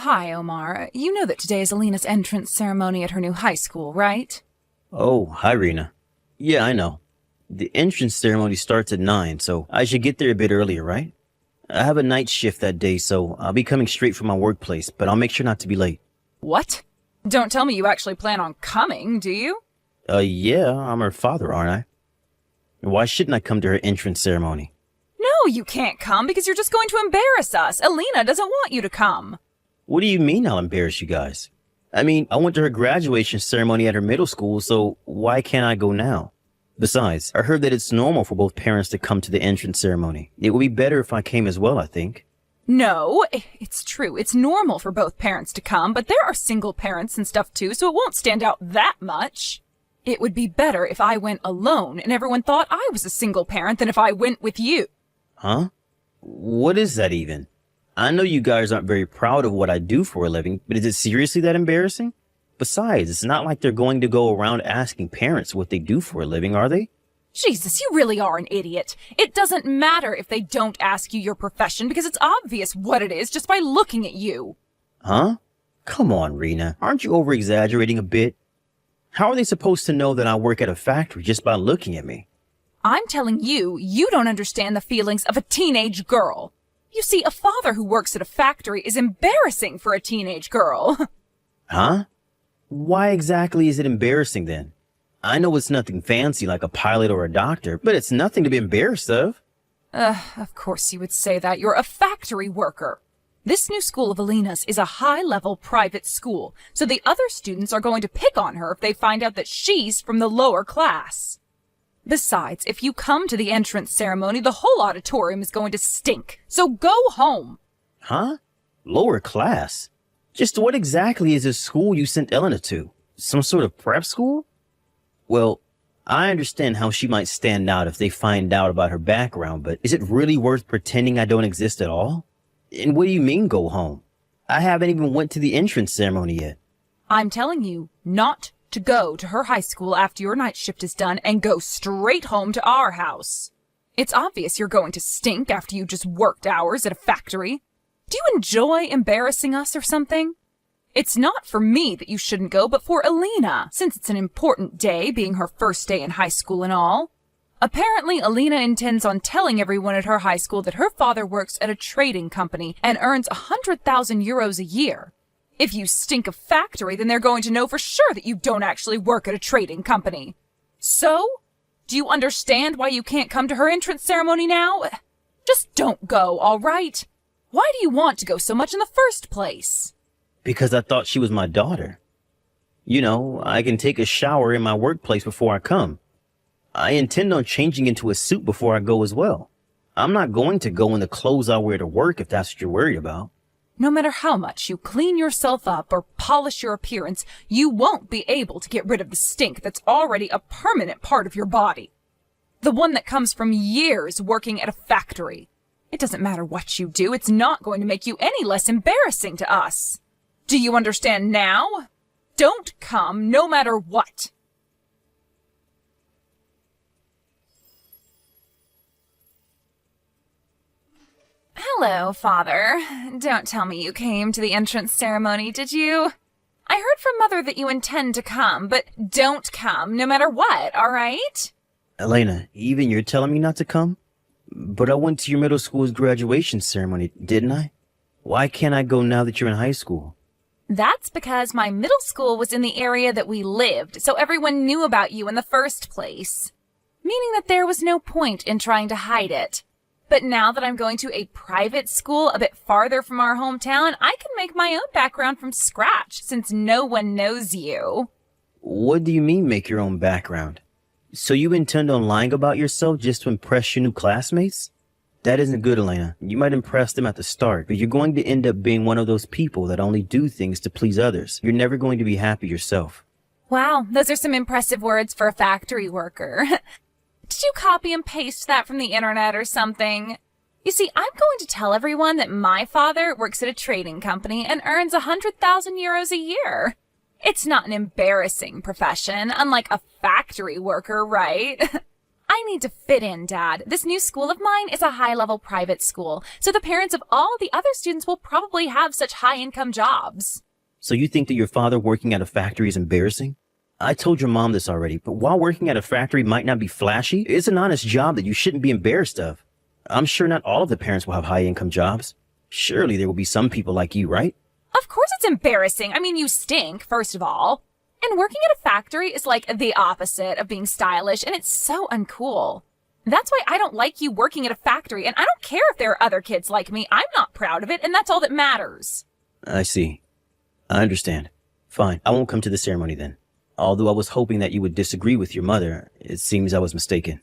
Hi, Omar. You know that today is Alina's entrance ceremony at her new high school, right? Oh, hi, Rena. Yeah, I know. The entrance ceremony starts at 9, so I should get there a bit earlier, right? I have a night shift that day, so I'll be coming straight from my workplace, but I'll make sure not to be late. What? Don't tell me you actually plan on coming, do you? Yeah, I'm her father, aren't I? Why shouldn't I come to her entrance ceremony? No, you can't come because you're just going to embarrass us. Alina doesn't want you to come. What do you mean I'll embarrass you guys? I mean, I went to her graduation ceremony at her middle school, so why can't I go now? Besides, I heard that it's normal for both parents to come to the entrance ceremony. It would be better if I came as well, I think. No, it's true. It's normal for both parents to come, but there are single parents and stuff too, so it won't stand out that much. It would be better if I went alone and everyone thought I was a single parent than if I went with you. Huh? What is that even? I know you guys aren't very proud of what I do for a living, but is it seriously that embarrassing? Besides, it's not like they're going to go around asking parents what they do for a living, are they? Jesus, you really are an idiot. It doesn't matter if they don't ask you your profession because it's obvious what it is just by looking at you. Huh? Come on, Rena. Aren't you over-exaggerating a bit? How are they supposed to know that I work at a factory just by looking at me? I'm telling you, you don't understand the feelings of a teenage girl. You see, a father who works at a factory is embarrassing for a teenage girl. Huh? Why exactly is it embarrassing then? I know it's nothing fancy like a pilot or a doctor, but it's nothing to be embarrassed of. Of course you would say that. You're a factory worker. This new school of Alina's is a high-level private school, so the other students are going to pick on her if they find out that she's from the lower class. Besides, if you come to the entrance ceremony, the whole auditorium is going to stink, so go home. Huh? Lower class? Just what exactly is this school you sent Elena to? Some sort of prep school? Well, I understand how she might stand out if they find out about her background, but is it really worth pretending I don't exist at all? And what do you mean go home? I haven't even went to the entrance ceremony yet. I'm telling you not to go to her high school after your night shift is done and go straight home to our house. It's obvious you're going to stink after you just worked hours at a factory. Do you enjoy embarrassing us or something? It's not for me that you shouldn't go, but for Alina, since it's an important day, being her first day in high school and all. Apparently, Alina intends on telling everyone at her high school that her father works at a trading company and earns 100,000 euros a year. If you stink of factory, then they're going to know for sure that you don't actually work at a trading company. So, do you understand why you can't come to her entrance ceremony now? Just don't go, all right? Why do you want to go so much in the first place? Because I thought she was my daughter. You know, I can take a shower in my workplace before I come. I intend on changing into a suit before I go as well. I'm not going to go in the clothes I wear to work if that's what you're worried about. No matter how much you clean yourself up or polish your appearance, you won't be able to get rid of the stink that's already a permanent part of your body. The one that comes from years working at a factory. It doesn't matter what you do, it's not going to make you any less embarrassing to us. Do you understand now? Don't come no matter what. Hello, Father. Don't tell me you came to the entrance ceremony, did you? I heard from Mother that you intend to come, but don't come no matter what, all right? Elena, even you're telling me not to come? But I went to your middle school's graduation ceremony, didn't I? Why can't I go now that you're in high school? That's because my middle school was in the area that we lived, so everyone knew about you in the first place. Meaning that there was no point in trying to hide it. But now that I'm going to a private school a bit farther from our hometown, I can make my own background from scratch since no one knows you. What do you mean make your own background? So you intend on lying about yourself just to impress your new classmates? That isn't good, Elena. You might impress them at the start, but you're going to end up being one of those people that only do things to please others. You're never going to be happy yourself. Wow, those are some impressive words for a factory worker. Did you copy and paste that from the internet or something? You see, I'm going to tell everyone that my father works at a trading company and earns 100,000 euros a year. It's not an embarrassing profession, unlike a factory worker, right? I need to fit in, Dad. This new school of mine is a high-level private school, so the parents of all the other students will probably have such high-income jobs. So you think that your father working at a factory is embarrassing? I told your mom this already, but while working at a factory might not be flashy, it's an honest job that you shouldn't be embarrassed of. I'm sure not all of the parents will have high-income jobs. Surely there will be some people like you, right? Of course it's embarrassing. I mean, you stink, first of all. And working at a factory is like the opposite of being stylish, and it's so uncool. That's why I don't like you working at a factory, and I don't care if there are other kids like me. I'm not proud of it, and that's all that matters. I see. I understand. Fine, I won't come to the ceremony then. Although I was hoping that you would disagree with your mother, it seems I was mistaken.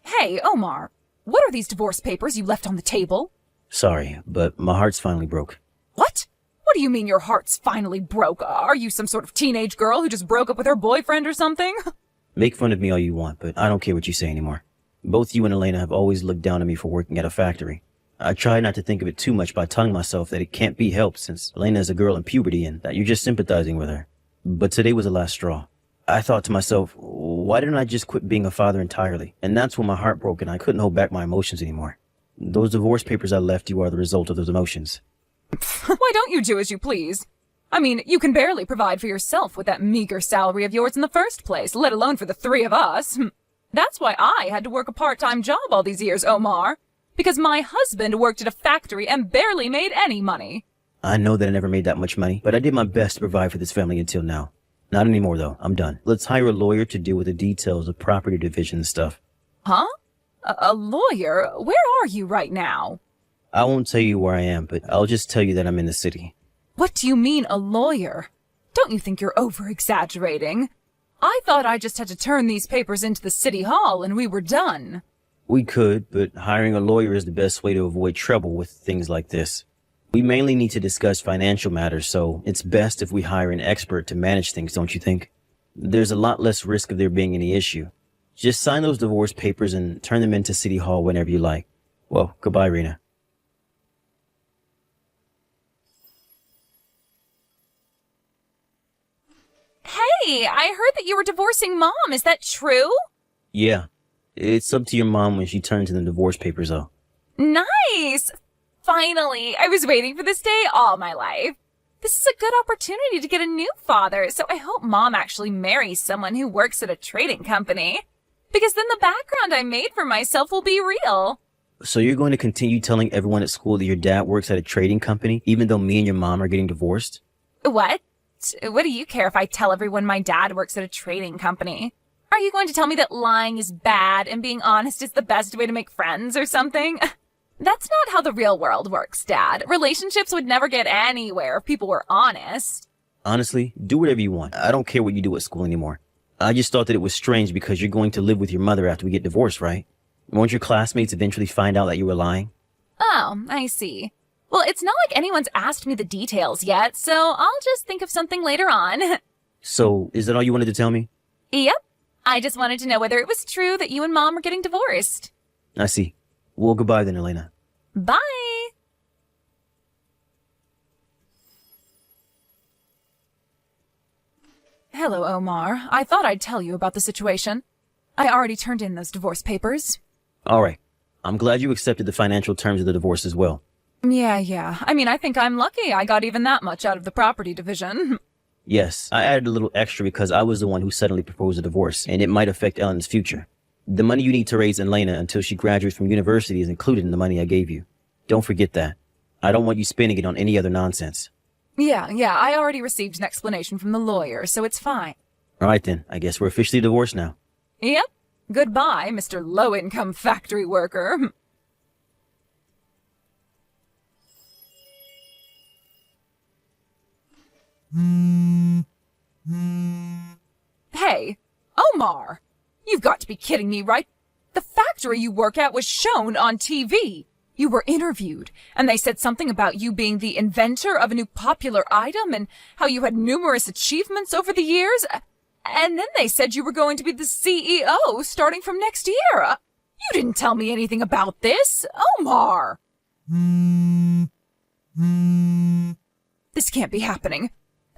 Hey, Omar, what are these divorce papers you left on the table? Sorry, but my heart's finally broke. What? What do you mean your heart's finally broke? Are you some sort of teenage girl who just broke up with her boyfriend or something? Make fun of me all you want, but I don't care what you say anymore. Both you and Elena have always looked down on me for working at a factory. I try not to think of it too much by telling myself that it can't be helped since Elena is a girl in puberty and that you're just sympathizing with her. But today was the last straw. I thought to myself, why didn't I just quit being a father entirely? And that's when my heart broke and I couldn't hold back my emotions anymore. Those divorce papers I left you are the result of those emotions. Why don't you do as you please? I mean, you can barely provide for yourself with that meager salary of yours in the first place, let alone for the three of us. That's why I had to work a part-time job all these years, Omar. Because my husband worked at a factory and barely made any money. I know that I never made that much money, but I did my best to provide for this family until now. Not anymore, though. I'm done. Let's hire a lawyer to deal with the details of property division and stuff. Huh? A lawyer? Where are you right now? I won't tell you where I am, but I'll just tell you that I'm in the city. What do you mean, a lawyer? Don't you think you're over-exaggerating? I thought I just had to turn these papers into the city hall and we were done. We could, but hiring a lawyer is the best way to avoid trouble with things like this. We mainly need to discuss financial matters, so it's best if we hire an expert to manage things, don't you think? There's a lot less risk of there being any issue. Just sign those divorce papers and turn them into City Hall whenever you like. Well, goodbye, Rena. Hey, I heard that you were divorcing Mom. Is that true? Yeah. It's up to your mom when she turns in the divorce papers, though. Nice! Finally! I was waiting for this day all my life. This is a good opportunity to get a new father, so I hope Mom actually marries someone who works at a trading company. Because then the background I made for myself will be real. So you're going to continue telling everyone at school that your dad works at a trading company, even though me and your mom are getting divorced? What? What do you care if I tell everyone my dad works at a trading company? Are you going to tell me that lying is bad and being honest is the best way to make friends or something? That's not how the real world works, Dad. Relationships would never get anywhere if people were honest. Honestly, do whatever you want. I don't care what you do at school anymore. I just thought that it was strange because you're going to live with your mother after we get divorced, right? Won't your classmates eventually find out that you were lying? Oh, I see. Well, it's not like anyone's asked me the details yet, so I'll just think of something later on. So, is that all you wanted to tell me? Yep. I just wanted to know whether it was true that you and Mom were getting divorced. I see. Well, goodbye then, Elena. Bye! Hello, Omar. I thought I'd tell you about the situation. I already turned in those divorce papers. All right. I'm glad you accepted the financial terms of the divorce as well. Yeah. I mean, I think I'm lucky I got even that much out of the property division. Yes, I added a little extra because I was the one who suddenly proposed a divorce, and it might affect Ellen's future. The money you need to raise Elena until she graduates from university is included in the money I gave you. Don't forget that. I don't want you spending it on any other nonsense. Yeah, I already received an explanation from the lawyer, so it's fine. All right then, I guess we're officially divorced now. Yep. Goodbye, Mr. Low-Income Factory Worker. Hey, Omar! You've got to be kidding me, right? The factory you work at was shown on TV. You were interviewed, and they said something about you being the inventor of a new popular item and how you had numerous achievements over the years. And then they said you were going to be the CEO starting from next year. You didn't tell me anything about this, Omar. This can't be happening.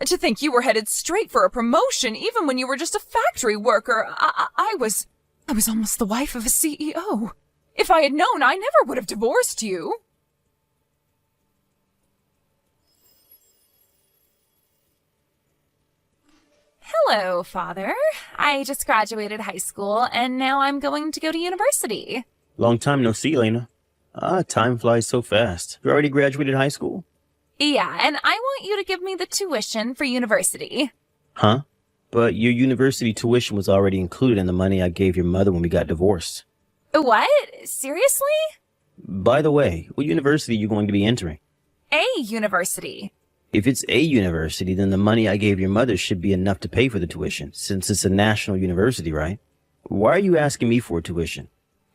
To think you were headed straight for a promotion even when you were just a factory worker. I was almost the wife of a CEO. If I had known, I never would have divorced you. Hello, Father. I just graduated high school, and now I'm going to go to university. Long time no see, Elena. Time flies so fast. You already graduated high school? Yeah, and I want you to give me the tuition for university. Huh? But your university tuition was already included in the money I gave your mother when we got divorced. What? Seriously? By the way, what university are you going to be entering? A university. If it's a university, then the money I gave your mother should be enough to pay for the tuition, since it's a national university, right? Why are you asking me for tuition?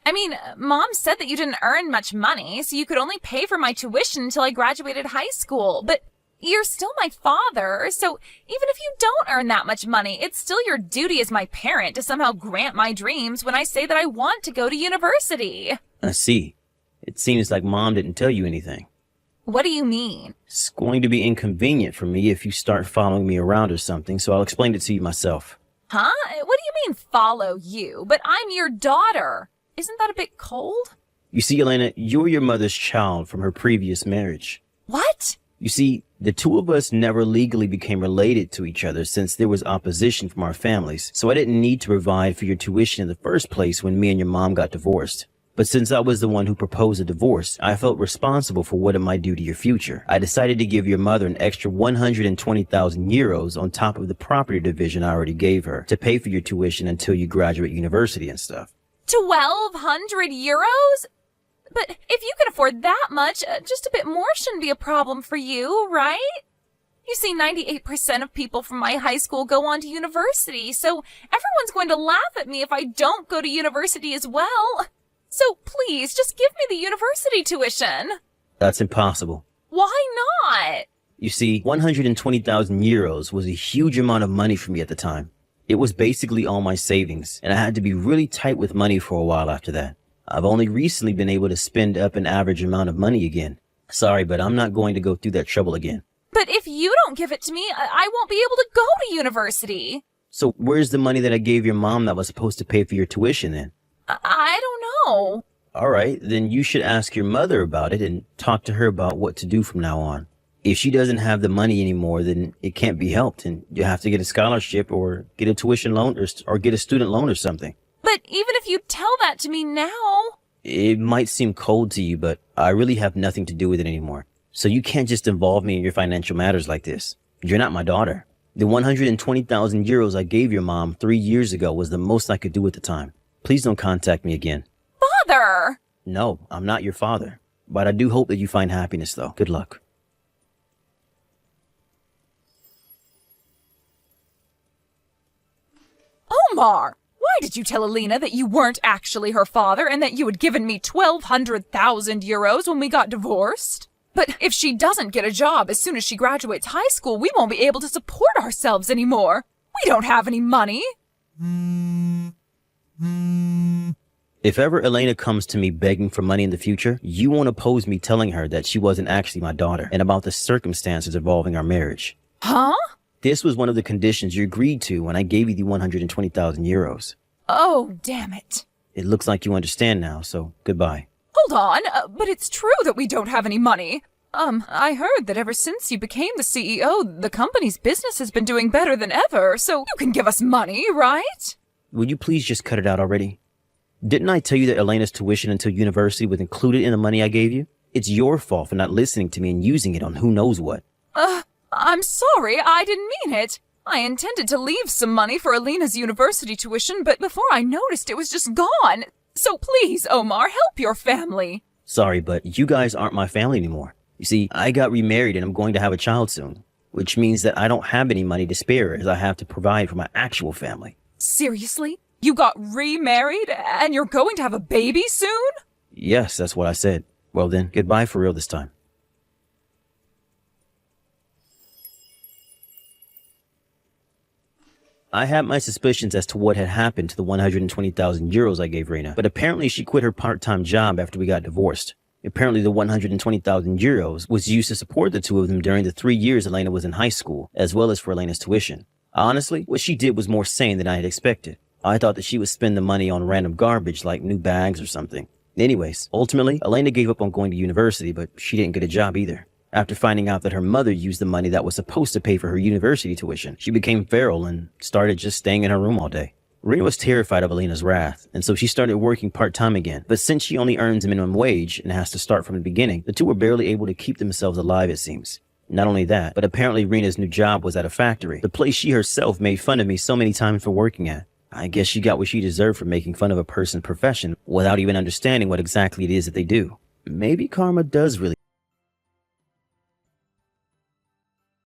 I mean, Mom said that you didn't earn much money, so you could only pay for my tuition until I graduated high school. But you're still my father, so even if you don't earn that much money, it's still your duty as my parent to somehow grant my dreams when I say that I want to go to university. I see. It seems like Mom didn't tell you anything. What do you mean? It's going to be inconvenient for me if you start following me around or something, so I'll explain it to you myself. Huh? What do you mean, follow you? But I'm your daughter. Isn't that a bit cold? You see, Elena, you're your mother's child from her previous marriage. What? You see, the two of us never legally became related to each other since there was opposition from our families, so I didn't need to provide for your tuition in the first place when me and your mom got divorced. But since I was the one who proposed a divorce, I felt responsible for what it might do to your future. I decided to give your mother an extra 120,000 euros on top of the property division I already gave her to pay for your tuition until you graduate university and stuff. 1,200 euros? But if you can afford that much, just a bit more shouldn't be a problem for you, right? You see, 98% of people from my high school go on to university, so everyone's going to laugh at me if I don't go to university as well. So please, just give me the university tuition. That's impossible. Why not? You see, 120,000 euros was a huge amount of money for me at the time. It was basically all my savings, and I had to be really tight with money for a while after that. I've only recently been able to spend up an average amount of money again. Sorry, but I'm not going to go through that trouble again. But if you don't give it to me, I won't be able to go to university. So where's the money that I gave your mom that was supposed to pay for your tuition then? I don't know. All right, then you should ask your mother about it and talk to her about what to do from now on. If she doesn't have the money anymore, then it can't be helped, and you have to get a scholarship or get a tuition loan or get a student loan or something. But even if you tell that to me now... It might seem cold to you, but I really have nothing to do with it anymore. So you can't just involve me in your financial matters like this. You're not my daughter. The 120,000 euros I gave your mom 3 years ago was the most I could do at the time. Please don't contact me again. Father! No, I'm not your father. But I do hope that you find happiness, though. Good luck. Omar! Why did you tell Alina that you weren't actually her father and that you had given me 1,200,000 euros when we got divorced? But if she doesn't get a job as soon as she graduates high school, we won't be able to support ourselves anymore. We don't have any money. If ever Elena comes to me begging for money in the future, you won't oppose me telling her that she wasn't actually my daughter and about the circumstances involving our marriage. Huh? This was one of the conditions you agreed to when I gave you the 120,000 euros. Oh, damn it. It looks like you understand now, so goodbye. Hold on, but it's true that we don't have any money. I heard that ever since you became the CEO, the company's business has been doing better than ever, so you can give us money, right? Would you please just cut it out already? Didn't I tell you that Elena's tuition until university was included in the money I gave you? It's your fault for not listening to me and using it on who knows what. I'm sorry, I didn't mean it. I intended to leave some money for Alina's university tuition, but before I noticed it was just gone. So please, Omar, help your family. Sorry, but you guys aren't my family anymore. You see, I got remarried and I'm going to have a child soon, which means that I don't have any money to spare as I have to provide for my actual family. Seriously? You got remarried and you're going to have a baby soon? Yes, that's what I said. Well then, goodbye for real this time. I had my suspicions as to what had happened to the 120,000 euros I gave Reina, but apparently she quit her part-time job after we got divorced. Apparently the 120,000 euros was used to support the two of them during the 3 years Elena was in high school, as well as for Elena's tuition. Honestly, what she did was more sane than I had expected. I thought that she would spend the money on random garbage like new bags or something. Anyways, ultimately, Elena gave up on going to university, but she didn't get a job either. After finding out that her mother used the money that was supposed to pay for her university tuition, she became feral and started just staying in her room all day. Rena was terrified of Elena's wrath, and so she started working part-time again. But since she only earns a minimum wage and has to start from the beginning, the two were barely able to keep themselves alive, it seems. Not only that, but apparently Rena's new job was at a factory, the place she herself made fun of me so many times for working at. I guess she got what she deserved for making fun of a person's profession without even understanding what exactly it is that they do. Maybe karma does really